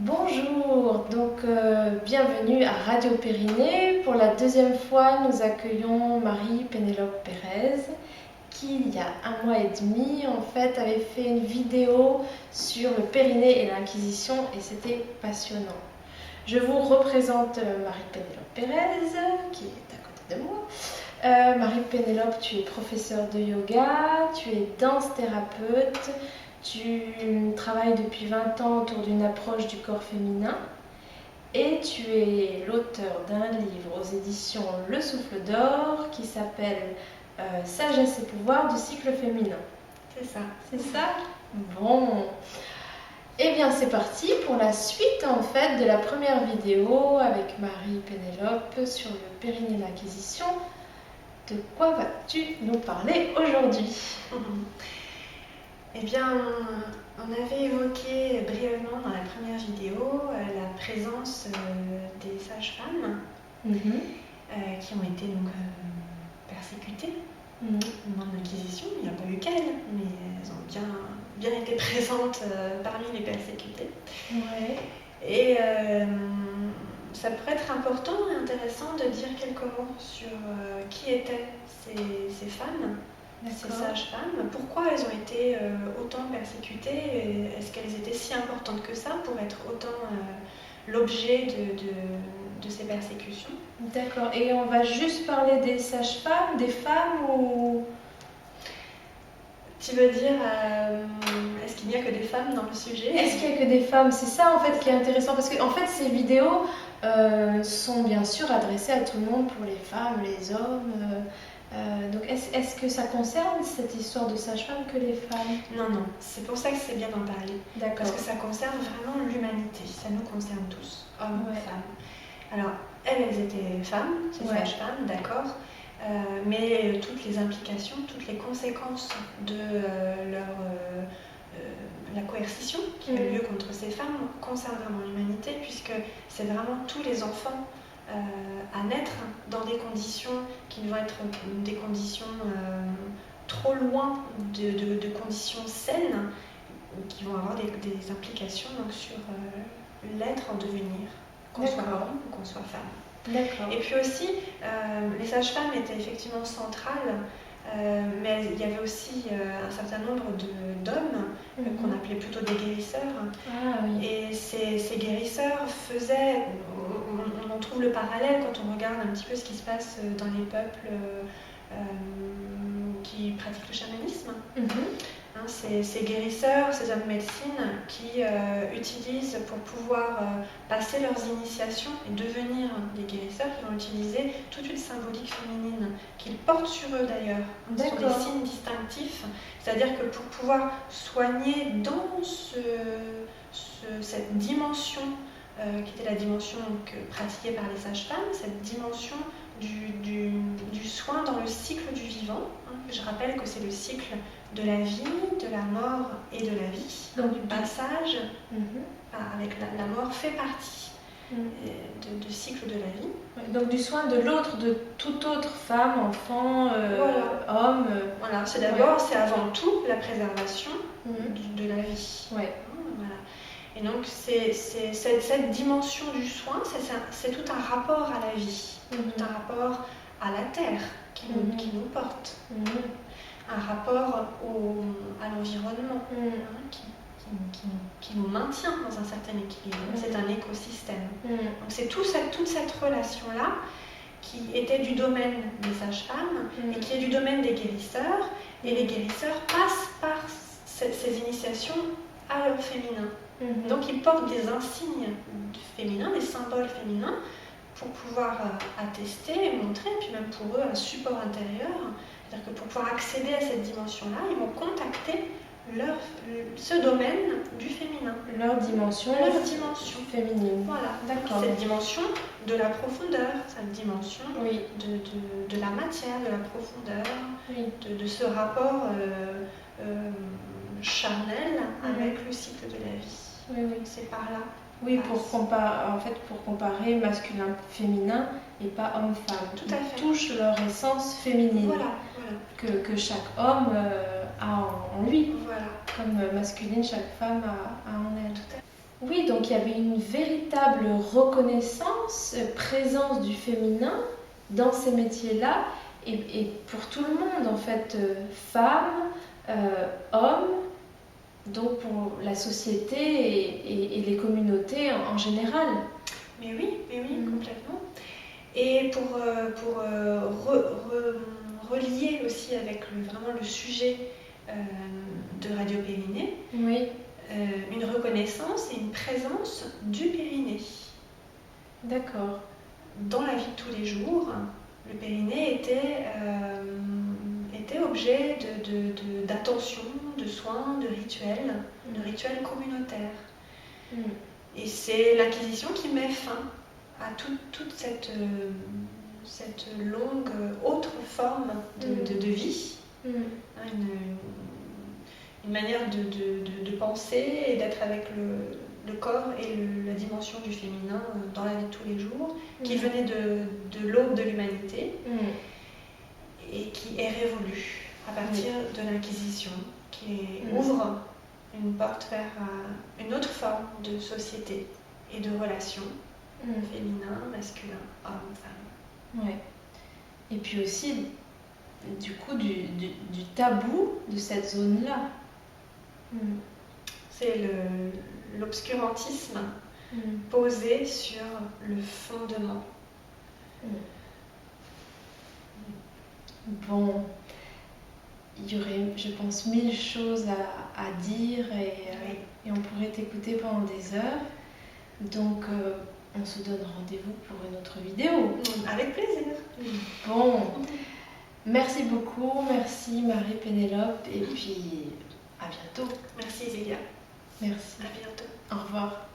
Bonjour, bienvenue à Radio Périnée. Pour la deuxième fois, nous accueillons Marie-Pénélope Pérez qui, il y a 1 mois et demi, en fait, avait fait une vidéo sur le Périnée et l'Inquisition et c'était passionnant. Je vous représente Marie-Pénélope Pérez qui est à côté de moi. Marie-Pénélope, tu es professeure de yoga, tu es danse thérapeute. Tu travailles depuis 20 ans autour d'une approche du corps féminin et tu es l'auteur d'un livre aux éditions Le Souffle d'Or qui s'appelle Sagesse et pouvoir du cycle féminin. C'est ça. C'est ça? Bon. Eh bien c'est parti pour la suite en fait de la première vidéo avec Marie-Pénélope sur le Périnée et l'Inquisition. De quoi vas-tu nous parler aujourd'hui? Eh bien, on avait évoqué brièvement dans la première vidéo la présence des sages-femmes qui ont été donc persécutées dans l'Inquisition. Il n'y a pas eu qu'elles, mais elles ont bien été présentes parmi les persécutées. Ouais. Et ça pourrait être important et intéressant de dire quelques mots sur qui étaient ces femmes. Ces sages-femmes, pourquoi elles ont été autant persécutées? Est-ce qu'elles étaient si importantes que ça pour être autant l'objet de ces persécutions? D'accord. Et on va juste parler des sages-femmes, des femmes ou... Tu veux dire, est-ce qu'il n'y a que des femmes dans le sujet? Est-ce qu'il n'y a que des femmes? C'est ça en fait qui est intéressant parce que en fait ces vidéos sont bien sûr adressées à tout le monde, pour les femmes, les hommes. Donc est-ce que ça concerne cette histoire de sage-femme que les femmes? Non, c'est pour ça que c'est bien d'en parler. D'accord. Parce que ça concerne vraiment l'humanité, ça nous concerne tous, hommes, femmes. Alors, elles étaient femmes, ces sages-femmes, d'accord, mais toutes les implications, toutes les conséquences de la coercition qui a eu lieu contre ces femmes concernent vraiment l'humanité, puisque c'est vraiment tous les enfants à naître dans des conditions qui vont être des conditions trop loin de conditions saines, qui vont avoir des implications donc, sur l'être en devenir, qu'on soit homme ou qu'on soit femme. D'accord. Et puis aussi, les sages-femmes étaient effectivement centrales, mais il y avait aussi un certain nombre d'hommes qu'on appelait plutôt des guérisseurs. Ah, oui. Et ces guérisseurs faisaient, on en trouve le parallèle quand on regarde un petit peu ce qui se passe dans les peuples qui pratiquent le chamanisme. Ces guérisseurs, ces hommes de médecine qui utilisent pour pouvoir passer leurs initiations et devenir des guérisseurs, qui vont utiliser toute une symbolique féminine qu'ils portent sur eux d'ailleurs. Ce sont des signes distinctifs, c'est-à-dire que pour pouvoir soigner dans cette dimension qui était la dimension pratiquée par les sages-femmes, cette dimension du soin dans le cycle du vivant. Je rappelle que c'est le cycle de la vie, de la mort et de la vie. Donc du passage avec la mort fait partie du cycle de la vie. Donc du soin de l'autre, de toute autre femme, enfant, homme. Voilà, c'est avant tout la préservation de la vie. Ouais. Voilà. Et donc cette dimension du soin, c'est tout un rapport à la vie, tout un rapport à la terre qui nous porte, un rapport à l'environnement qui nous maintient dans un certain équilibre. C'est un écosystème. Donc c'est toute cette relation-là qui était du domaine des sages-femmes et qui est du domaine des guérisseurs. Et les guérisseurs passent par ces initiations à leur féminin. Donc ils portent des insignes féminins, des symboles féminins pour pouvoir attester et montrer, et puis même pour eux un support intérieur. C'est-à-dire que pour pouvoir accéder à cette dimension-là, ils vont contacter ce domaine du féminin. Leur dimension féminine. Voilà, d'accord. Cette dimension de la profondeur, cette dimension de la matière, de la profondeur, de ce rapport charnel avec le cycle de la vie. Oui. C'est par là. Oui, pour comparer masculin-féminin et pas homme-femme. Tout à fait. Ils touchent leur essence féminine. Voilà. Que chaque homme a en lui. Voilà. Comme masculine, chaque femme a en elle. Tout à fait. Oui, donc il y avait une véritable reconnaissance, présence du féminin dans ces métiers-là, et pour tout le monde en fait, femmes, hommes, donc pour la société et les communautés en général. Mais oui, complètement. Et pour relier aussi avec vraiment le sujet de Radio Périnée, oui. Une reconnaissance et une présence du périnée. D'accord. Dans la vie de tous les jours, le périnée était objet d'attention, de soins, de rituels communautaires. Et c'est l'Inquisition qui met fin à toute cette longue autre forme de vie, une manière de penser et d'être avec le corps et la dimension du féminin dans la vie de tous les jours, qui venait de l'aube de l'humanité et qui est révolue à partir de l'Inquisition, qui ouvre une porte vers une autre forme de société et de relations, féminin, masculin, homme, femme. Ouais. Et puis aussi, du coup, du tabou de cette zone-là. C'est l'obscurantisme posé sur le fondement. Bon, il y aurait, je pense, 1000 choses à dire et on pourrait t'écouter pendant des heures. Donc, on se donne rendez-vous pour une autre vidéo. Avec plaisir. Bon, merci beaucoup, merci Marie-Pénélope, et puis à bientôt. Merci Zélia. Merci. À bientôt. Au revoir.